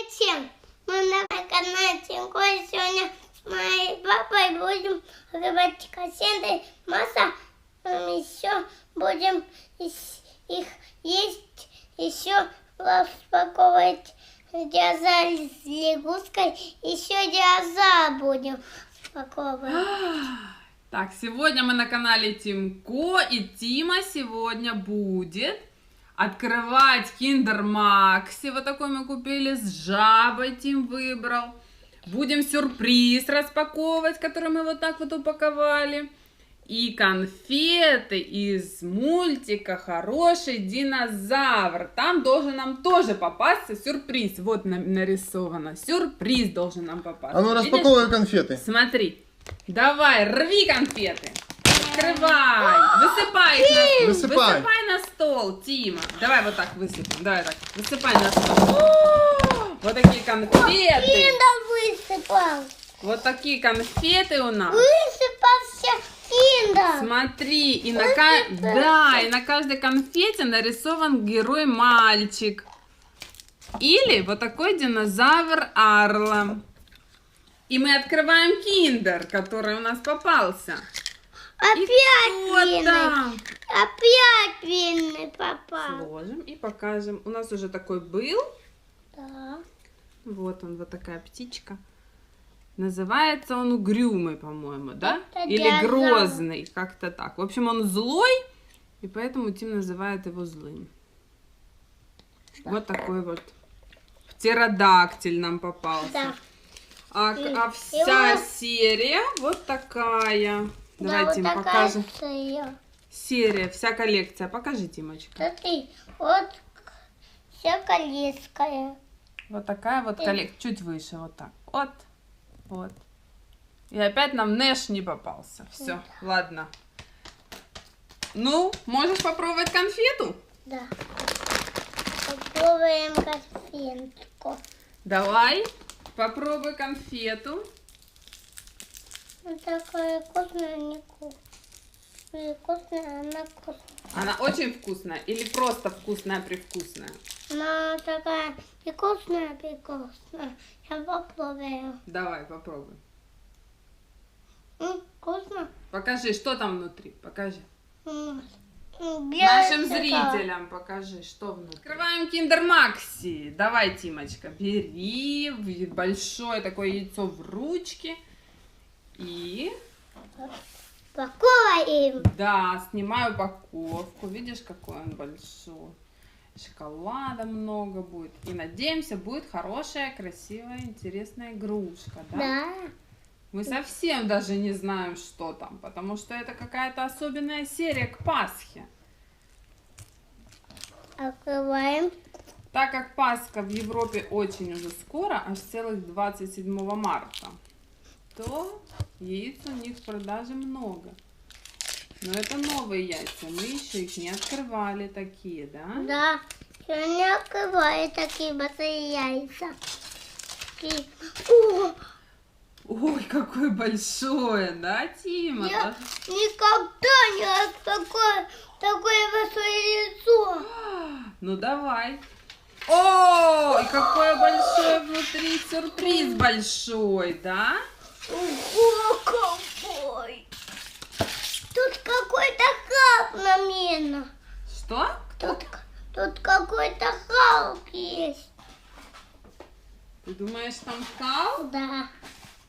Всем! Мы на канале Тимко. Сегодня с моей папой будем рыбать кассеты. Масса. Еще будем их есть. Еще распаковывать диаза с лягушкой. Еще диаза будем распаковывать. Так, сегодня мы на канале Тимко, и Тима сегодня будет открывать Kinder Maxi. Вот такой мы купили, с жабой Тим выбрал. Будем сюрприз распаковывать, который мы вот так вот упаковали. И конфеты из мультика «Хороший динозавр». Там должен нам тоже попасться сюрприз. Вот нарисовано. Сюрприз должен нам попасться. А ну распаковывай конфеты. Смотри. Давай, рви конфеты. Открывай. Высыпай на стол, Тима. Давай вот так высыпем. Давай так. Высыпай на стол. Вот такие конфеты. Киндер высыпал. Вот такие конфеты у нас. Высыпался киндер. Смотри, и на каждой конфете нарисован герой-мальчик. Или вот такой динозавр Арла. И мы открываем киндер, который у нас попался. Опять винный попал. Сложим и покажем. У нас уже такой был. Да. Вот он, вот такая птичка. Называется он угрюмый, по-моему, да? Или диазавр. грозный, как-то так. В общем, он злой, и поэтому Тим называет его злым. Да. Вот такой вот птеродактиль нам попался. Да. А вся серия вот такая. Давай, да, Тим, вот покажем. Серия, вся коллекция. Покажи, Тимочка. Смотри, вот вся коллекция. Вот такая вот коллекция. Чуть выше, вот так. Вот. И опять нам Нэш не попался. Все, да. Ладно. Ну, можешь попробовать конфету? Да. Попробуем конфетку. Давай, попробуй конфету. Такая вкусная, не вкусная, она вкусная. Она очень вкусная или просто вкусная-привкусная? Она такая вкусная. Я попробую. Давай, попробуй. Вкусно. Покажи, что там внутри. Покажи. Нашим Нашим зрителям покажи, что внутри. Открываем Kinder Maxi. Давай, Тимочка, бери большое такое яйцо в ручке. И... Пакуем. Да, снимаю упаковку. Видишь, какой он большой. Шоколада много будет. И надеемся, будет хорошая, красивая, интересная игрушка. Да? Да. Мы совсем даже не знаем, что там, потому что это какая-то особенная серия к Пасхе. Открываем. Так как Пасха в Европе очень уже скоро, аж целых 27 марта, то яиц у них в продаже много. Но это новые яйца, мы еще их не открывали такие, да? Да, сегодня открываю такие большие яйца. О! Ой, какое большое, да, Тима? Я никогда не такое большое яйцо. Ну давай. О, и какое большое внутри, сюрприз большой, да? Ого, какой! Тут какой-то Халк на меня. Что? Тут какой-то Халк есть. Ты думаешь, там Халк? Да.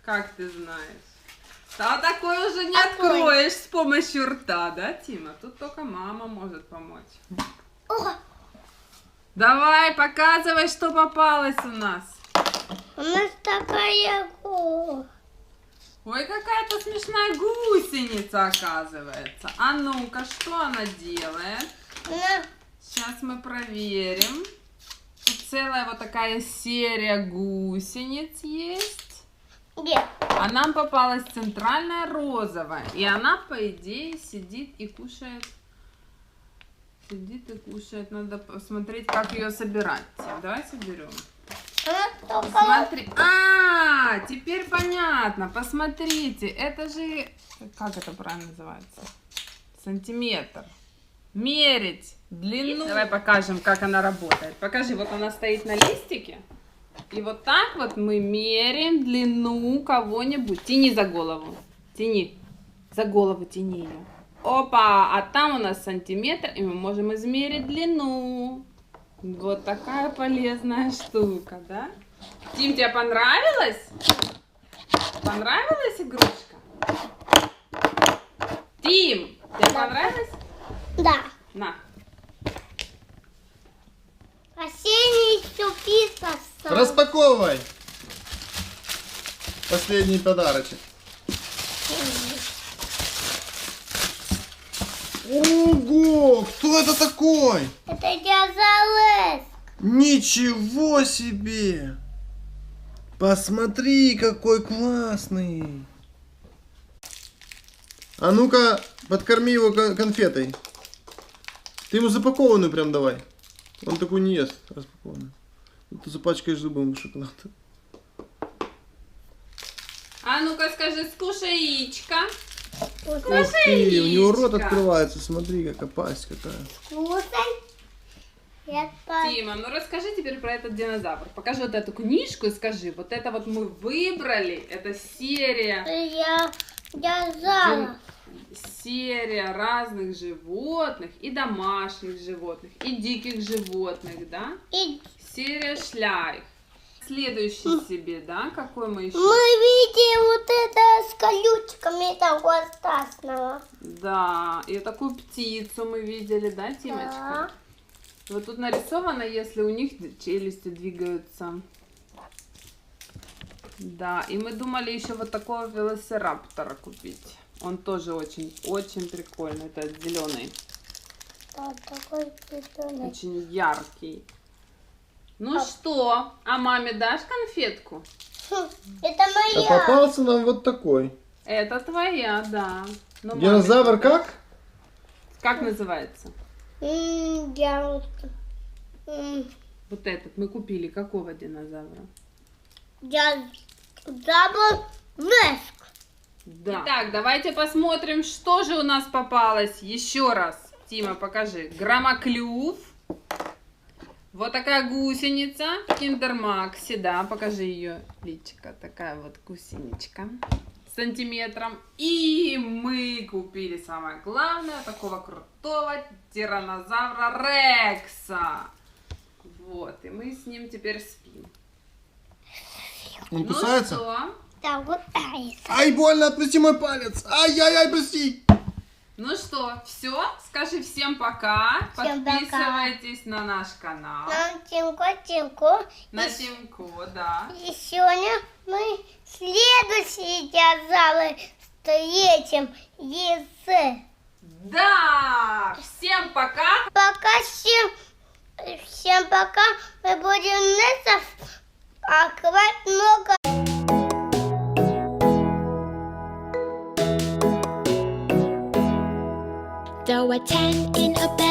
Как ты знаешь? Да, такой уже не откроешь с помощью рта, да, Тима? Тут только мама может помочь. О! Давай, показывай, что попалось у нас. У нас такая... Ой, какая-то смешная гусеница, оказывается. А ну-ка, что она делает? Сейчас мы проверим. Тут целая вот такая серия гусениц есть. Где? А нам попалась центральная розовая. И она, по идее, сидит и кушает. Надо посмотреть, как ее собирать. Давай соберем. Смотри. Теперь понятно. Посмотрите. Это же... Как это правильно называется? Сантиметр. Мерить длину. Давай покажем, как она работает. Покажи, вот она стоит на листике. И вот так вот мы меряем длину кого-нибудь. Тяни за голову. Тяни. За голову тяни ее. Опа! А там у нас сантиметр, и мы можем измерить длину. Вот такая полезная штука, да? Тим, тебе понравилось? Понравилась игрушка? Тим, тебе понравилось? Да. На. Осенний сюрприз остался. Распаковывай. Последний подарочек. Ого! Кто это такой? Это динозавр. Ничего себе! Посмотри, какой классный! А ну-ка, подкорми его конфетой. Ты ему запакованную прям давай. Он такой не ест, распакованную. Ты запачкаешь зубом шоколад. А ну-ка скажи, скушай яичко. Ух ты, у него рот яичко. открывается, смотри, какая пасть какая. Слушай. Я пойду. Тима, ну расскажи теперь про этот динозавр. Покажи вот эту книжку и скажи, вот это вот мы выбрали, это серия Динозавр. серия разных животных, и домашних животных, и диких животных, да? И Серия Шляйх. Следующий себе, да? Какой мы еще? мы видим вот это с колючками этого красного. Да, и такую птицу мы видели, да, Тимочка? Да. Вот тут нарисовано, если у них челюсти двигаются. Да, и мы думали еще вот такого велосираптора купить. Он тоже очень прикольный. Это зеленый, Да, такой зеленый. очень яркий. Ну что, а маме дашь конфетку? Это А моя. попался нам вот такой. Это твоя, да. Но маме Динозавр ты дашь? как? Как называется? Я Вот этот мы купили. Какого динозавра? забыл веск. Да. Итак, давайте посмотрим, что же у нас попалось. Еще раз. Тима, покажи. Громоклюв. Вот такая гусеница. Киндер Макси, да, покажи ее личико. Такая вот гусеничка. Сантиметром. И мы купили самое главное, такого крутого тираннозавра Рекса. Вот, и мы с ним теперь спим. Он Ну кусается? что? Да, вот это. Ай, больно, отпусти мой палец. Ай-яй-яй, прости. Ну что, все, скажи всем пока. Всем пока. Подписывайтесь на наш канал. Нам Тимко. На Тимко, да. И сегодня мы следующие динозавры встретим. Если Да! Всем пока! пока всем пока. Мы будем открывать много. Throw a 10 in a bag.